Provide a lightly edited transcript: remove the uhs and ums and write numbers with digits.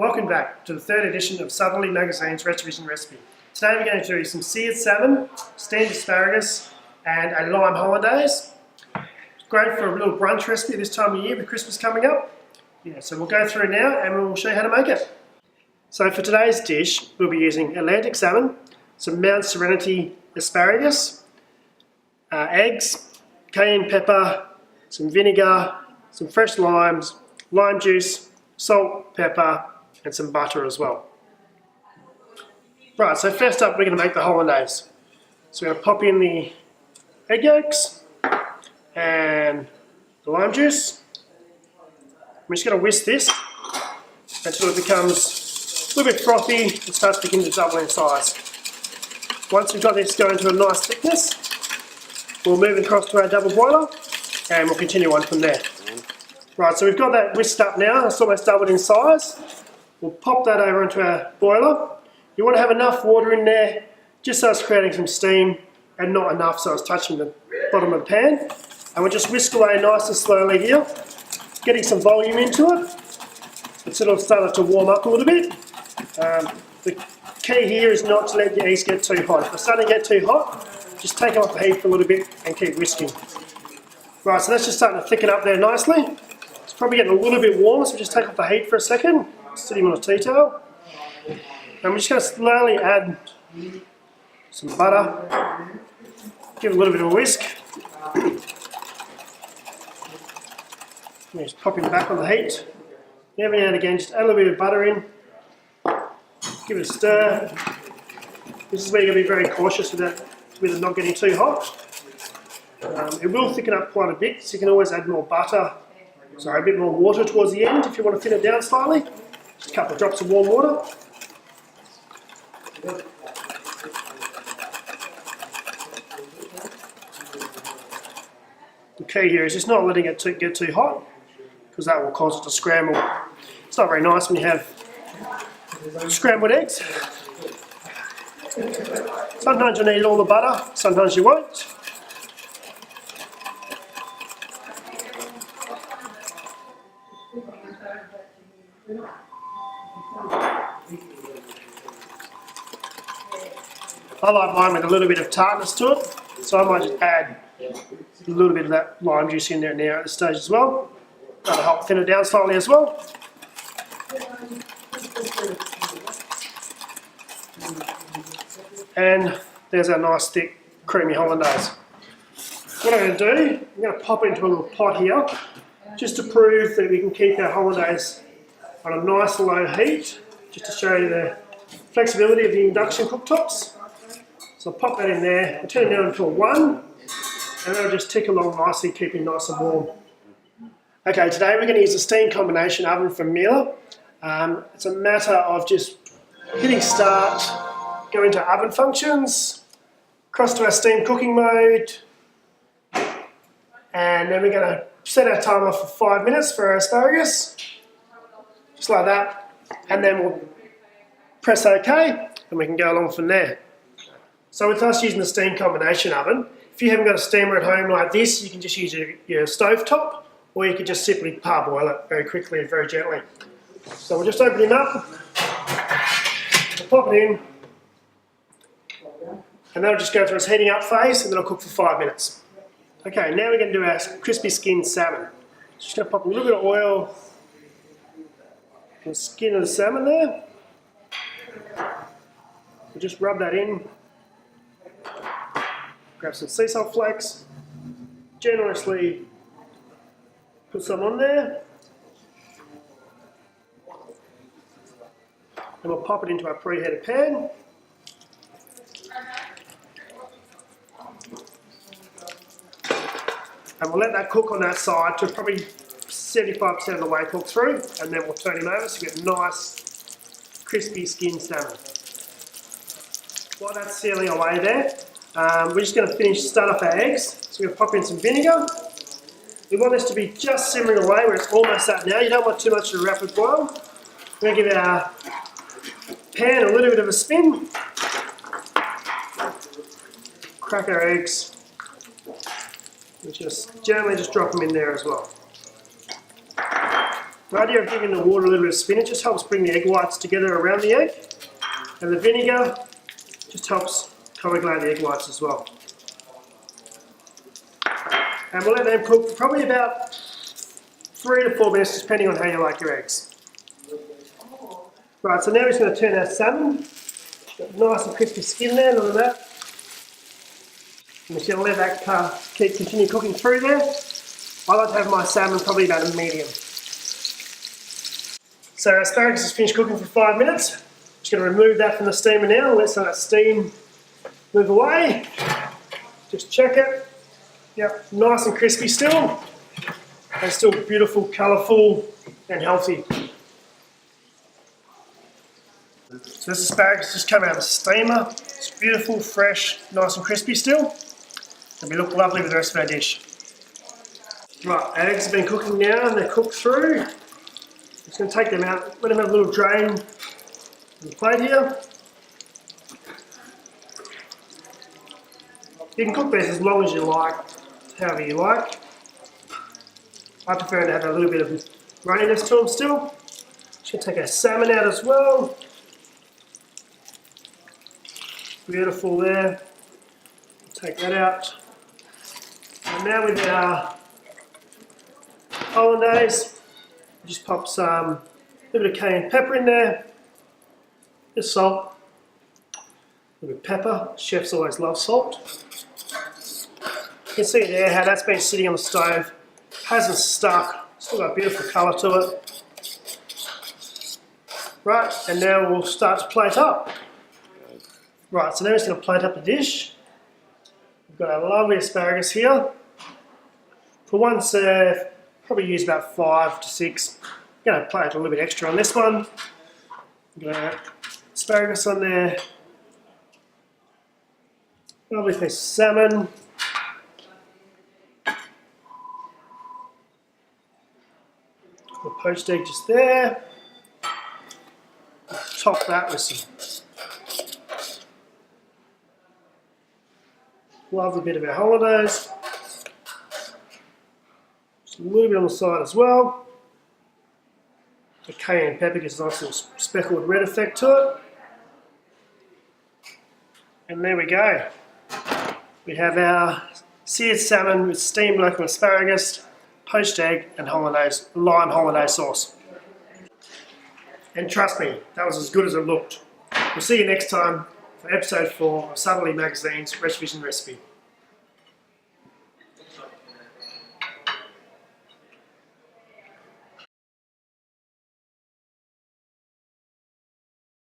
Welcome back to the third edition of Southerly Magazine's Retravision Recipe. Today we're going to do some seared salmon, steamed asparagus and a lime hollandaise. It's great for a little brunch recipe this time of year with Christmas coming up. So we'll go through now and we'll show you how to make it. So for today's dish we'll be using Atlantic salmon, some Mount Serenity asparagus, eggs, cayenne pepper, some vinegar, some fresh limes, lime juice, salt, pepper and some butter as well. Right, so first up we're going to make the hollandaise. So we're going to pop in the egg yolks and the lime juice. We're just going to whisk this until it becomes a little bit frothy and starts beginning to double in size. Once we've got this going to a nice thickness, we'll move it across to our double boiler and we'll continue on from there. Right, so we've got that whisked up now, it's almost doubled in size. We'll pop that over into our boiler. You want to have enough water in there just so it's creating some steam and not enough so it's touching the bottom of the pan. And we'll just whisk away nice and slowly here, getting some volume into it. It's sort of started to warm up a little bit. The key here is not to let your eggs get too hot. If they're starting to get too hot, just take them off the heat for a little bit and keep whisking. Right, so that's just starting to thicken up there nicely. It's probably getting a little bit warm, so just take off the heat for a second. Sit him on a tea towel. And we're just going to slowly add some butter. Give it a little bit of a whisk. Just pop him back on the heat. Every now and again, just add a little bit of butter in. Give it a stir. This is where you're going to be very cautious with it not getting too hot. It will thicken up quite a bit, so you can always add more butter. Sorry, a bit more water towards the end if you want to thin it down slightly. Just a couple of drops of warm water. The key here is just not letting it get too hot, because that will cause it to scramble. It's not very nice when you have scrambled eggs. Sometimes you'll need all the butter, sometimes you won't. I like mine with a little bit of tartness to it, so I might just add a little bit of that lime juice in there now at this stage as well. That'll help thin it down slightly as well. And there's our nice thick creamy hollandaise. What I'm going to do, I'm going to pop it into a little pot here just to prove that we can keep our hollandaise on a nice low heat, just to show you the flexibility of the induction cooktops. So I'll pop that in there, I'll turn it down to a 1 and that'll just tick along nicely, keeping nice and warm. Okay, today we're going to use a steam combination oven from Miele. It's a matter of just hitting start, go into oven functions, across to our steam cooking mode, and then we're going to set our timer for 5 minutes for our asparagus, just like that, and then we'll press OK and we can go along from there. So with us using the steam combination oven, if you haven't got a steamer at home like this, you can just use your stove top, or you can just simply parboil it very quickly and very gently. So we'll just open him up, we'll pop it in, and that'll just go through its heating up phase and then it'll cook for 5 minutes. Okay, now we're going to do our crispy skinned salmon. Just going to pop a little bit of oil on the skin of the salmon there. We'll just rub that in. Grab some sea salt flakes, generously put some on there, and we'll pop it into our preheated pan. And we'll let that cook on that side to probably 75% of the way cooked through, and then we'll turn him over so we get nice crispy skinned salmon. While that's sealing away there, we're just going to start off our eggs. So we're going to pop in some vinegar. We want this to be just simmering away where it's almost at now. You don't want too much of a rapid boil. We're going to give our pan a little bit of a spin. Crack our eggs. We just gently drop them in there as well. The idea of giving the water a little bit of spin, it just helps bring the egg whites together around the egg. And the vinegar just helps coagulate the egg whites as well. And we'll let them cook for probably about 3 to 4 minutes, depending on how you like your eggs. Right, so now we're just going to turn our salmon. Got nice and crispy skin there, none of that. I'm just going to let that continue cooking through there. I like to have my salmon probably about a medium. So our asparagus is finished cooking for 5 minutes. Just going to remove that from the steamer now and let some of that steam move away. Just check it. Yep, nice and crispy still. And still beautiful, colourful and healthy. So this asparagus just come out of the steamer. It's beautiful, fresh, nice and crispy still. It'll look lovely with the rest of our dish. Right, our eggs have been cooking now and they're cooked through. Just going to take them out, let them have a little drain on the plate here. You can cook these as long as you like, however you like. I prefer to have a little bit of runniness to them still. Just going to take our salmon out as well. Beautiful there. Take that out. And now with our hollandaise, just pop some little bit of cayenne pepper in there, just salt, a little bit of pepper. Chefs always love salt. You can see there how that's been sitting on the stove, hasn't stuck, still got a beautiful colour to it. Right, and now we'll start to plate up. Right, so now we're just going to plate up the dish. We've got our lovely asparagus here. For one serve, probably use about 5 to 6. I'm going to plate a little bit extra on this one. I'm going to asparagus on there. Lovely piece of salmon. The poached egg just there. Top that with some lovely bit of our hollandaise. Just a little bit on the side as well. The cayenne pepper gives a nice little speckled red effect to it. And there we go. We have our seared salmon with steamed local asparagus, poached egg and hollandaise, lime hollandaise sauce. And trust me, that was as good as it looked. We'll see you next time for episode 4 of Southerly Magazine's Retravision Recipe.